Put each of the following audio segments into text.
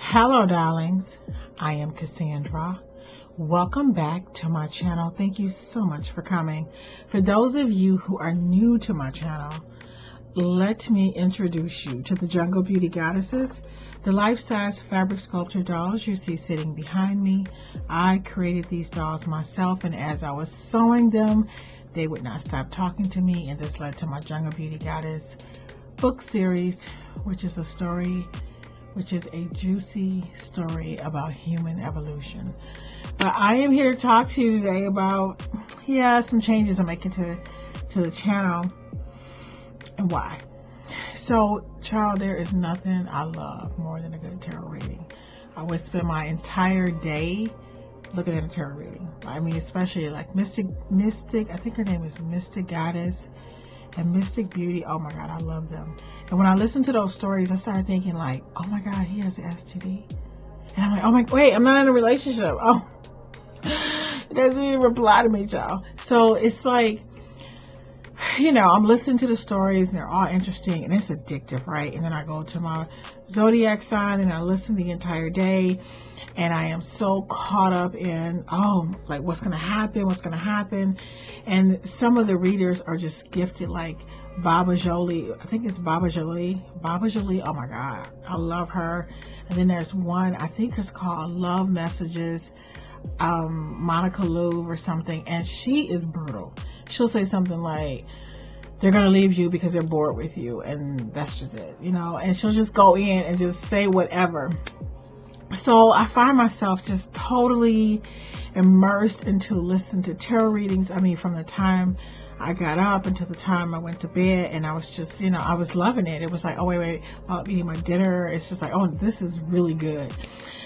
Hello, darlings. I am Cassandra. Welcome back to my channel. Thank you so much for coming. For those of you who are new to my channel, let me introduce you to the Jungle Beauty Goddesses, the life-size fabric sculpture dolls you see sitting behind me. I created these dolls myself, and as I was sewing them, they would not stop talking to me, and this led to my Jungle Beauty Goddess book series, which is a juicy story about human evolution. But I am here to talk to you today about, some changes I'm making to the channel and why. So, child, there is nothing I love more than a good tarot reading. I would spend my entire day looking at a tarot reading. I mean, especially like Mystic, I think her name is Mystic Goddess and Mystic Beauty. Oh my God, I love them. And when I listen to those stories, I started thinking like, oh my God, he has an STD. And I'm like, oh my, wait, I'm not in a relationship. Oh, it doesn't even reply to me, y'all. So it's like, I'm listening to the stories and they're all interesting and it's addictive, right? And then I go to my zodiac sign and I listen the entire day and I am so caught up in, what's going to happen. And some of the readers are just gifted, like Baba Jolie. I think it's Baba Jolie. Oh my God, I love her. And then there's one, I think it's called Love Messages, Monica Louvre or something. And she is brutal. She'll say something like, they're going to leave you because they're bored with you. And that's just it, and she'll just go in and just say whatever. So I find myself just totally immersed into listening to tarot readings. I mean, from the time I got up until the time I went to bed, and I was just, I was loving it. It was like, oh, wait, I'll eat my dinner. It's just like, oh, this is really good.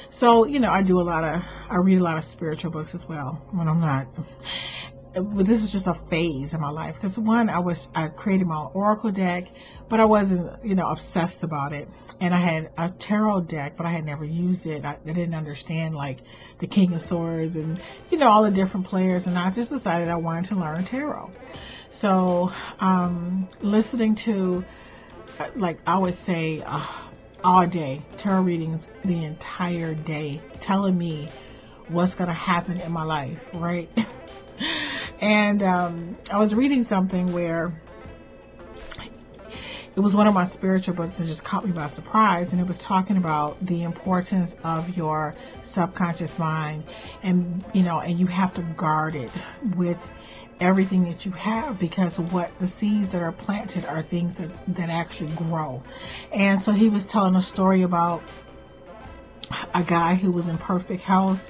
So, I read a lot of spiritual books as well when I'm not. But this is just a phase in my life, because I created my oracle deck, but I wasn't obsessed about it, and I had a tarot deck, but I had never used it. I didn't understand like the King of Swords and all the different players, and I just decided I wanted to learn tarot. So listening to I would say all day tarot readings the entire day, telling me what's going to happen in my life, right? And I was reading something where it was one of my spiritual books and just caught me by surprise, and it was talking about the importance of your subconscious mind, and and you have to guard it with everything that you have, because what the seeds that are planted are things that actually grow. And so he was telling a story about a guy who was in perfect health,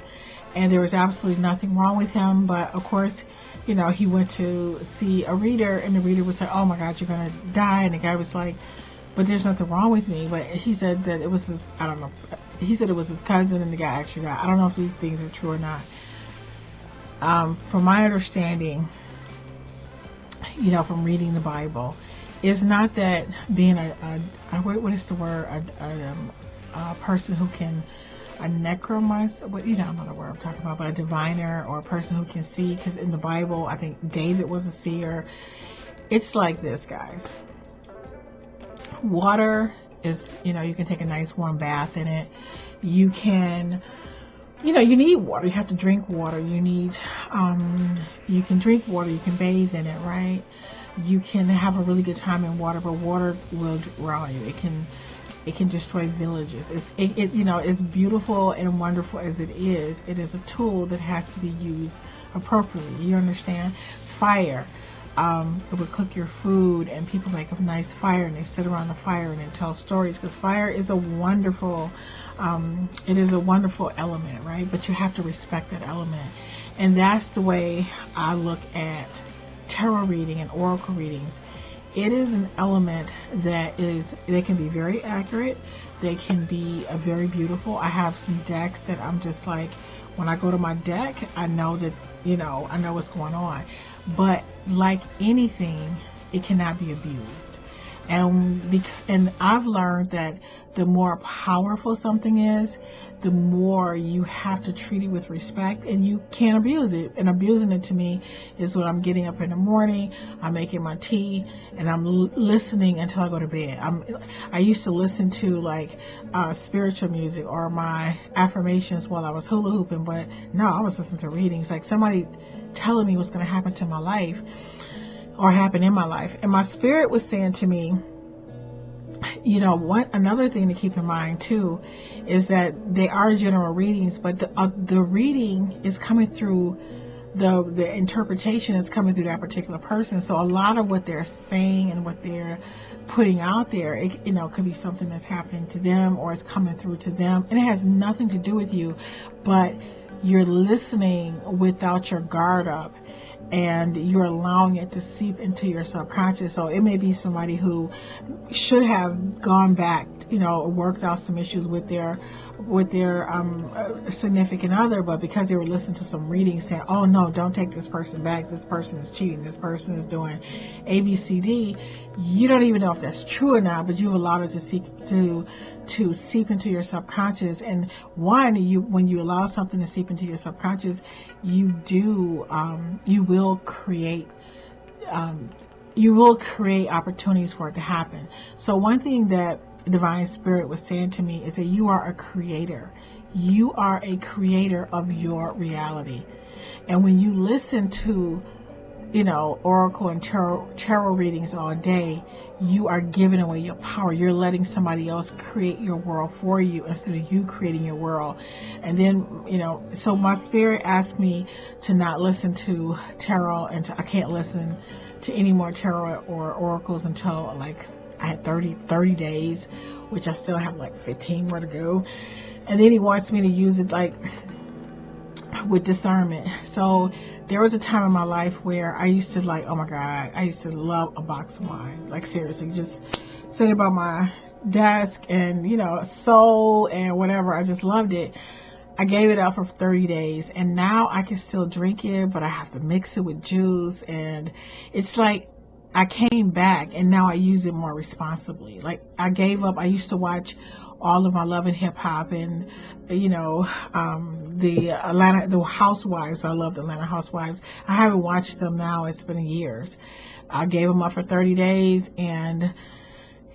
and there was absolutely nothing wrong with him, but of course, he went to see a reader, and the reader was like, oh my God, you're gonna die. And the guy was like, but there's nothing wrong with me. But he said that it was his, I don't know, he said it was his cousin, and the guy actually died. I don't know if these things are true or not. From my understanding, from reading the Bible, it's not that being what is the word, a person who can, a necromancer, I don't know the word I'm talking about, but a diviner or a person who can see, because in the Bible, I think David was a seer. It's like this, guys. Water is, you can take a nice warm bath in it. You can, you need water. You have to drink water. You need, you can drink water. You can bathe in it, right? You can have a really good time in water, but water will drown you. It can destroy villages. It's beautiful and wonderful as it is. It is a tool that has to be used appropriately. You understand? Fire. It would cook your food, and people make a nice fire, and they sit around the fire and they tell stories, because fire is a wonderful, element, right? But you have to respect that element. And that's the way I look at tarot reading and oracle readings. It is an element they can be very accurate. They can be very beautiful. I have some decks that I'm just like, when I go to my deck, I know that, I know what's going on. But like anything, it cannot be abused. And I've learned that the more powerful something is, the more you have to treat it with respect, and you can't abuse it. And abusing it to me is when I'm getting up in the morning, I'm making my tea, and I'm listening until I go to bed. I used to listen to like spiritual music or my affirmations while I was hula hooping, but no, I was listening to readings, like somebody telling me what's going to happen to my life or happen in my life. And my spirit was saying to me, you know what, another thing to keep in mind too is that they are general readings, but the reading is coming through, the interpretation is coming through that particular person. So a lot of what they're saying and what they're putting out there, it, you know, could be something that's happening to them or it's coming through to them, and it has nothing to do with you, but you're listening without your guard up, and you're allowing it to seep into your subconscious. So it may be somebody who should have gone back, you know, worked out some issues with their significant other, but because they were listening to some readings saying, oh no, don't take this person back, this person is cheating, this person is doing ABCD, you don't even know if that's true or not, but you've allowed it to seep into your subconscious. And when you allow something to seep into your subconscious, you will create opportunities for it to happen. So one thing that Divine Spirit was saying to me is that you are a creator. You are a creator of your reality. And when you listen to, you know, oracle and tarot readings all day, you are giving away your power. You're letting somebody else create your world for you instead of you creating your world. And then, you know, so my spirit asked me to not listen to tarot, and I can't listen to any more tarot or oracles until like I had 30 days, which I still have like 15 more to go. And then he wants me to use it like with discernment. So there was a time in my life where I used to like, oh my God, I used to love a box of wine. Like seriously, just sit about my desk and, you know, soul and whatever. I just loved it. I gave it up for 30 days, and now I can still drink it, but I have to mix it with juice. And it's like I came back and now I use it more responsibly. Like I gave up. I used to watch all of my Love and Hip Hop and, you know, the Housewives. I love the Atlanta Housewives. I haven't watched them now. It's been years. I gave them up for 30 days, and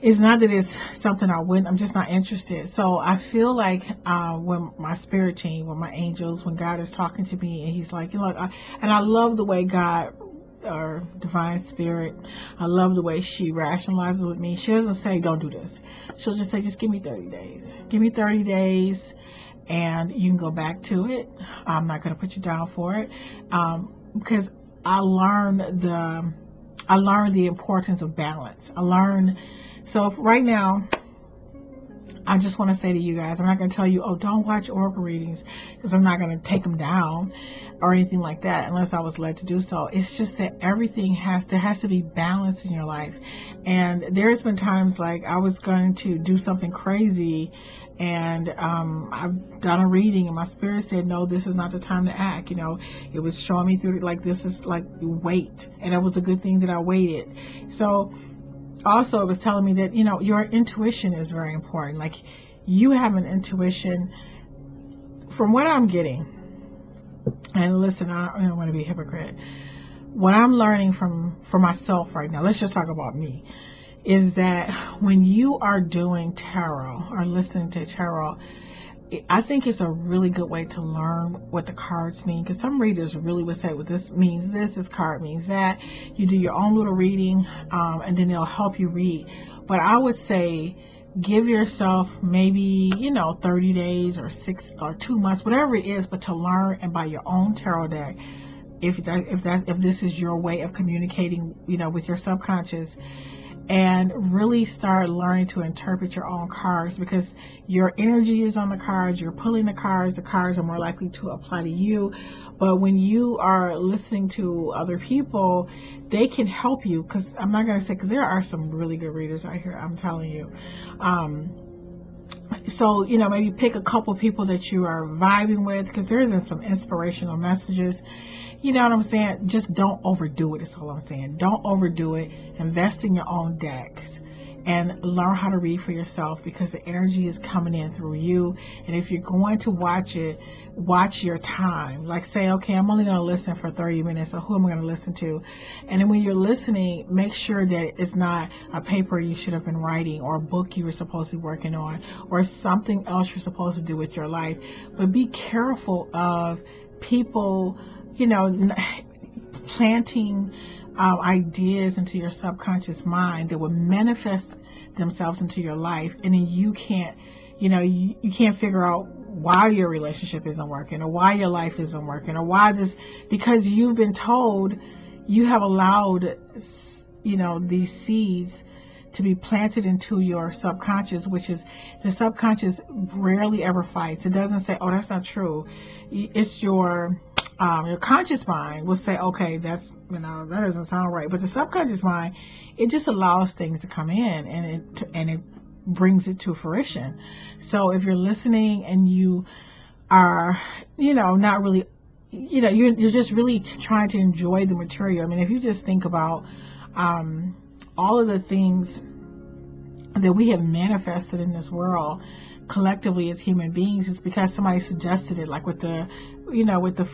it's not that it's something I wouldn't, I'm just not interested. So I feel like when my spirit team, when my angels, when God is talking to me and he's like, you know, and I love the way God, or Divine Spirit, I love the way she rationalizes with me. She doesn't say, don't do this. She'll just say, just give me 30 days. Give me 30 days and you can go back to it. I'm not going to put you down for it. Because I learned the importance of balance. So right now, I just want to say to you guys, I'm not going to tell you, oh, don't watch oracle readings, because I'm not going to take them down or anything like that unless I was led to do so. It's just that everything has to be balanced in your life. And there's been times like I was going to do something crazy, and I've done a reading and my spirit said, no, this is not the time to act. You know, it was showing me through, like, this is like, wait. And it was a good thing that I waited. So also, it was telling me that, you know, your intuition is very important. Like, you have an intuition. From what I'm getting, and listen, I don't want to be a hypocrite. What I'm learning for myself right now, let's just talk about me, is that when you are doing tarot or listening to tarot, I think it's a really good way to learn what the cards mean, because some readers really would say, well, this means this card means that. You do your own little reading, and then they'll help you read. But I would say give yourself maybe, 30 days or 6 or 2 months, whatever it is, but to learn and buy your own tarot deck. If this is your way of communicating, with your subconscious, and really start learning to interpret your own cards, because your energy is on the cards. You're pulling the cards are more likely to apply to you. But when you are listening to other people, they can help you, because I'm not going to say, because there are some really good readers out here, I'm telling you. So, maybe pick a couple people that you are vibing with, because there's some inspirational messages. You know what I'm saying? Just don't overdo it. That's all I'm saying. Don't overdo it. Invest in your own decks. and learn how to read for yourself, because the energy is coming in through you. And if you're going to watch it, watch your time. Like, say, okay, I'm only going to listen for 30 minutes, so who am I going to listen to? And then when you're listening, make sure that it's not a paper you should have been writing, or a book you were supposed to be working on, or something else you're supposed to do with your life. But be careful of people, planting ideas into your subconscious mind that will manifest themselves into your life, and then you can't figure out why your relationship isn't working, or why your life isn't working, or why this, because you've been told, you have allowed these seeds to be planted into your subconscious, which is, the subconscious rarely ever fights. It doesn't say, oh, that's not true. It's your conscious mind will say, okay, that doesn't sound right. But the subconscious mind, it just allows things to come in, and it brings it to fruition. So if you're listening and you are, not really, you're just really trying to enjoy the material. I mean, if you just think about all of the things that we have manifested in this world collectively as human beings, is because somebody suggested it. Like with the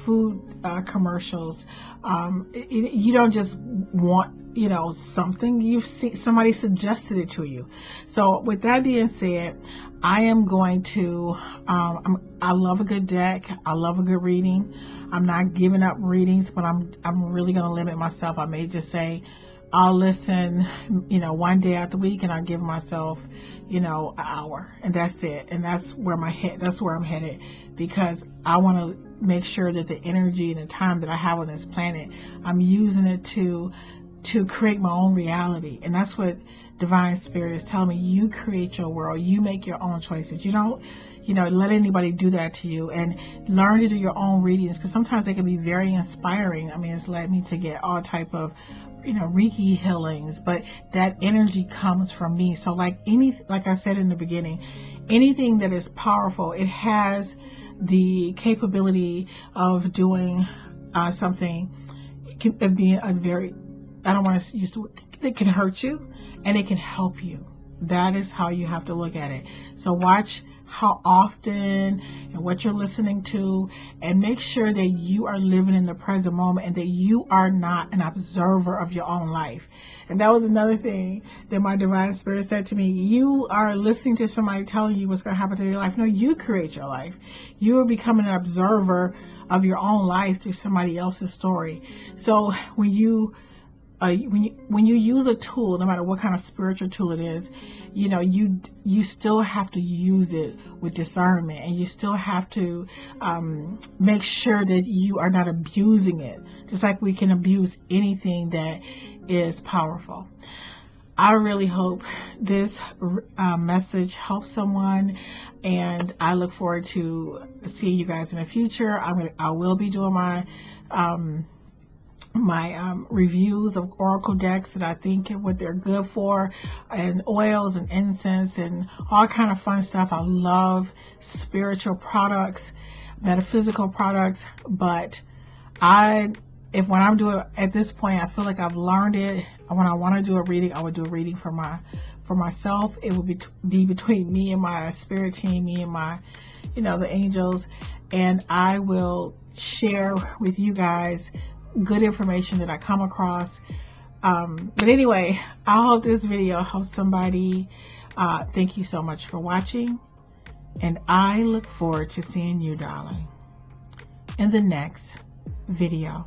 food commercials, you don't just want something, you see somebody suggested it to you. So with that being said, I am going to I love a good deck, I love a good reading. I'm not giving up readings, but I'm really going to limit myself. I may just say I'll listen, one day out the week, and I'll give myself, an hour, and that's it. And that's where I'm headed, because I want to make sure that the energy and the time that I have on this planet, I'm using it to create my own reality. And that's what Divine Spirit is telling me. You create your world. You make your own choices. You don't, let anybody do that to you. And learn to do your own readings, because sometimes they can be very inspiring. I mean, it's led me to get all type of, Reiki healings, but that energy comes from me. So like I said in the beginning, anything that is powerful, it has the capability of doing something, of being a very, I don't want to use the word, it can hurt you and it can help you. That is how you have to look at it. So watch how often and what you're listening to, and make sure that you are living in the present moment, and that you are not an observer of your own life. And that was another thing that my Divine Spirit said to me. You are listening to somebody telling you what's going to happen to your life. No, you create your life. You are becoming an observer of your own life through somebody else's story. So when you use a tool, no matter what kind of spiritual tool it is, you still have to use it with discernment, and you still have to make sure that you are not abusing it, just like we can abuse anything that is powerful. I really hope this message helps someone, and I look forward to seeing you guys in the future. I will be doing my reviews of oracle decks that I think what they're good for, and oils and incense and all kind of fun stuff. I love spiritual products, metaphysical products, but when I'm doing at this point, I feel like I've learned it. When I want to do a reading, I would do a reading for myself. It would be between me and my spirit team, me and my the angels, and I will share with you guys good information that I come across. But anyway, I hope this video helps somebody. Thank you so much for watching, and I look forward to seeing you, darling, in the next video.